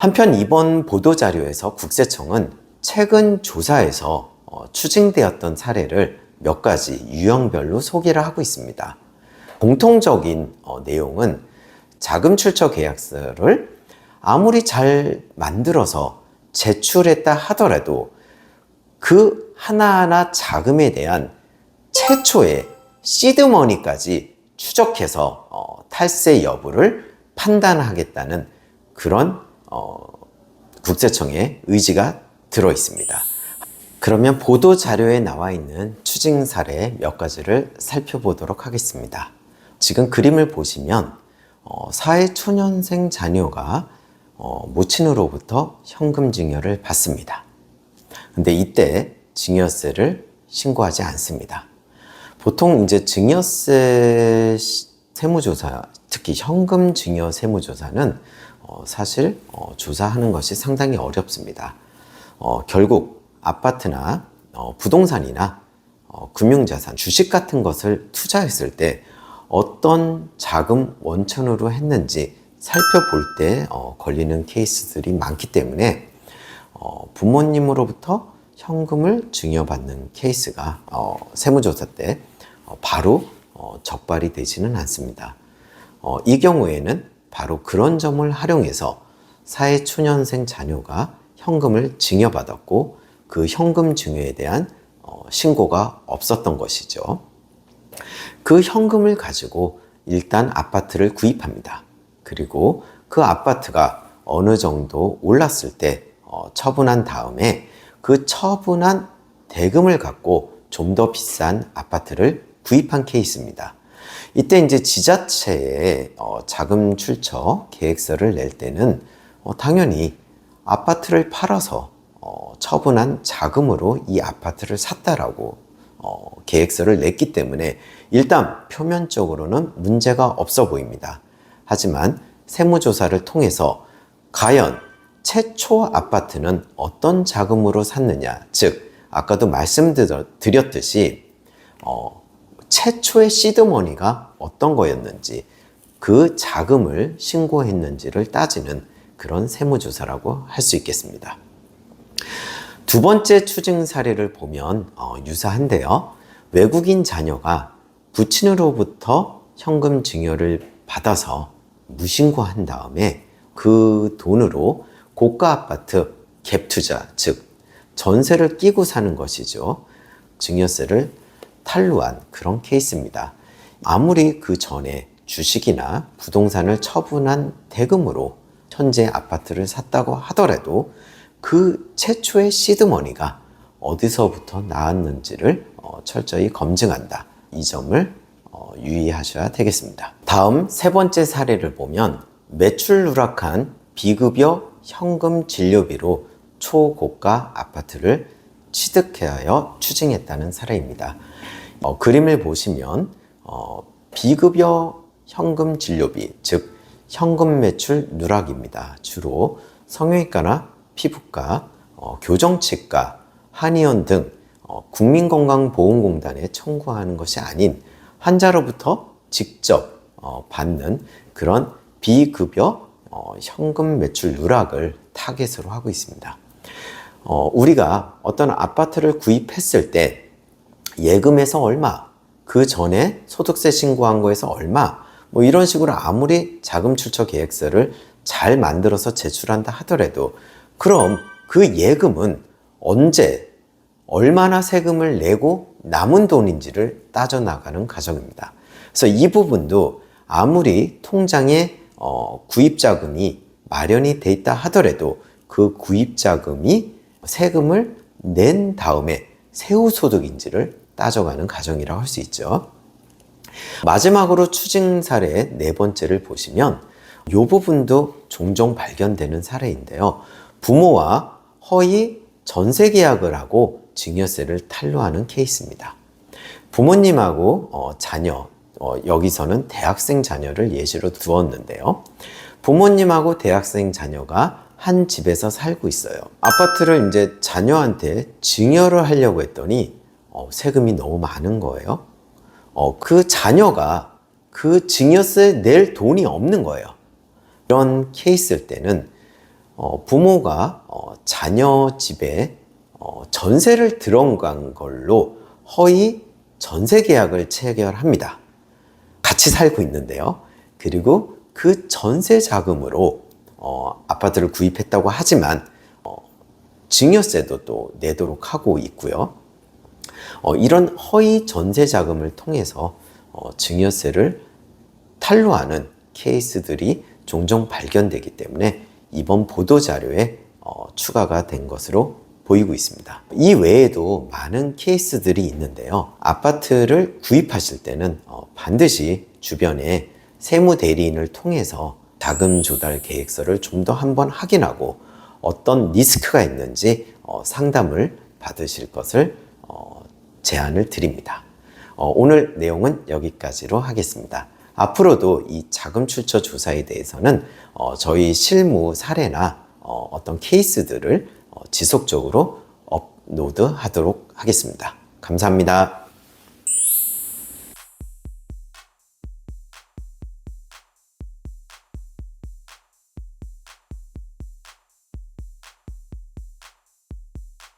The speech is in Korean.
한편 이번 보도자료에서 국세청은 최근 조사에서 추징되었던 사례를 몇 가지 유형별로 소개를 하고 있습니다. 공통적인 내용은 자금 출처 계약서를 아무리 잘 만들어서 제출했다 하더라도 그 하나하나 자금에 대한 최초의 시드머니까지 추적해서 탈세 여부를 판단하겠다는 그런 국세청의 의지가 들어 있습니다. 그러면 보도 자료에 나와 있는 추징 사례 몇 가지를 살펴보도록 하겠습니다. 지금 그림을 보시면 사회초년생 자녀가 모친으로부터 현금 증여를 받습니다. 근데 이때 증여세를 신고하지 않습니다. 보통 이제 증여세 세무조사, 특히 현금 증여 세무조사는 사실 조사하는 것이 상당히 어렵습니다. 결국 아파트나 부동산이나 금융자산, 주식 같은 것을 투자했을 때 어떤 자금 원천으로 했는지 살펴볼 때 걸리는 케이스들이 많기 때문에 부모님으로부터 현금을 증여받는 케이스가 세무조사 때 바로 적발이 되지는 않습니다. 이 경우에는 바로 그런 점을 활용해서 사회초년생 자녀가 현금을 증여받았고 그 현금 증여에 대한 신고가 없었던 것이죠. 그 현금을 가지고 일단 아파트를 구입합니다. 그리고 그 아파트가 어느 정도 올랐을 때 처분한 다음에 그 처분한 대금을 갖고 좀 더 비싼 아파트를 구입한 케이스입니다. 이때 이제 지자체에 자금 출처 계획서를 낼 때는 당연히 아파트를 팔아서 처분한 자금으로 이 아파트를 샀다라고 계획서를 냈기 때문에 일단 표면적으로는 문제가 없어 보입니다. 하지만 세무조사를 통해서 과연 최초 아파트는 어떤 자금으로 샀느냐, 즉 아까도 말씀드렸듯이 최초의 시드머니가 어떤 거였는지 그 자금을 신고했는지를 따지는 그런 세무조사라고 할 수 있겠습니다. 두 번째 추징 사례를 보면 유사한데요. 외국인 자녀가 부친으로부터 현금 증여를 받아서 무신고한 다음에 그 돈으로 고가 아파트 갭 투자, 즉 전세를 끼고 사는 것이죠. 증여세를 탈루한 그런 케이스입니다. 아무리 그 전에 주식이나 부동산을 처분한 대금으로 현재 아파트를 샀다고 하더라도 그 최초의 시드머니가 어디서부터 나왔는지를 철저히 검증한다. 이 점을 유의하셔야 되겠습니다. 다음 세 번째 사례를 보면 매출 누락한 비급여 현금 진료비로 초고가 아파트를 취득하여 추징했다는 사례입니다. 그림을 보시면 비급여 현금 진료비, 즉 현금 매출 누락입니다. 주로 성형외과나 피부과, 교정치과, 한의원 등 국민건강보험공단에 청구하는 것이 아닌 환자로부터 직접 받는 그런 비급여 현금 매출 누락을 타겟으로 하고 있습니다. 우리가 어떤 아파트를 구입했을 때 예금에서 얼마, 그 전에 소득세 신고한 거에서 얼마, 뭐 이런 식으로 아무리 자금 출처 계획서를 잘 만들어서 제출한다 하더라도 그럼 그 예금은 언제 얼마나 세금을 내고 남은 돈인지를 따져나가는 과정입니다. 그래서 이 부분도 아무리 통장에 구입자금이 마련이 돼 있다 하더라도 그 구입자금이 세금을 낸 다음에 세후소득인지를 따져가는 과정이라고 할 수 있죠. 마지막으로 추징 사례 네 번째를 보시면 이 부분도 종종 발견되는 사례인데요. 부모와 허위 전세 계약을 하고 증여세를 탈루하는 케이스입니다. 부모님하고 자녀, 여기서는 대학생 자녀를 예시로 두었는데요. 부모님하고 대학생 자녀가 한 집에서 살고 있어요. 아파트를 이제 자녀한테 증여를 하려고 했더니 세금이 너무 많은 거예요. 그 자녀가 그 증여세 낼 돈이 없는 거예요. 이런 케이스일 때는 부모가 자녀 집에 전세를 들어간 걸로 허위 전세 계약을 체결합니다. 같이 살고 있는데요. 그리고 그 전세 자금으로 아파트를 구입했다고 하지만 증여세도 또 내도록 하고 있고요. 이런 허위 전세 자금을 통해서 증여세를 탈루하는 케이스들이 종종 발견되기 때문에 이번 보도자료에 추가가 된 것으로 보이고 있습니다. 이 외에도 많은 케이스들이 있는데요. 아파트를 구입하실 때는 반드시 주변에 세무대리인을 통해서 자금 조달 계획서를 좀 더 한번 확인하고 어떤 리스크가 있는지 상담을 받으실 것을 제안을 드립니다. 오늘 내용은 여기까지로 하겠습니다. 앞으로도 이 자금 출처 조사에 대해서는 저희 실무 사례나 어떤 케이스들을 지속적으로 업로드 하도록 하겠습니다. 감사합니다.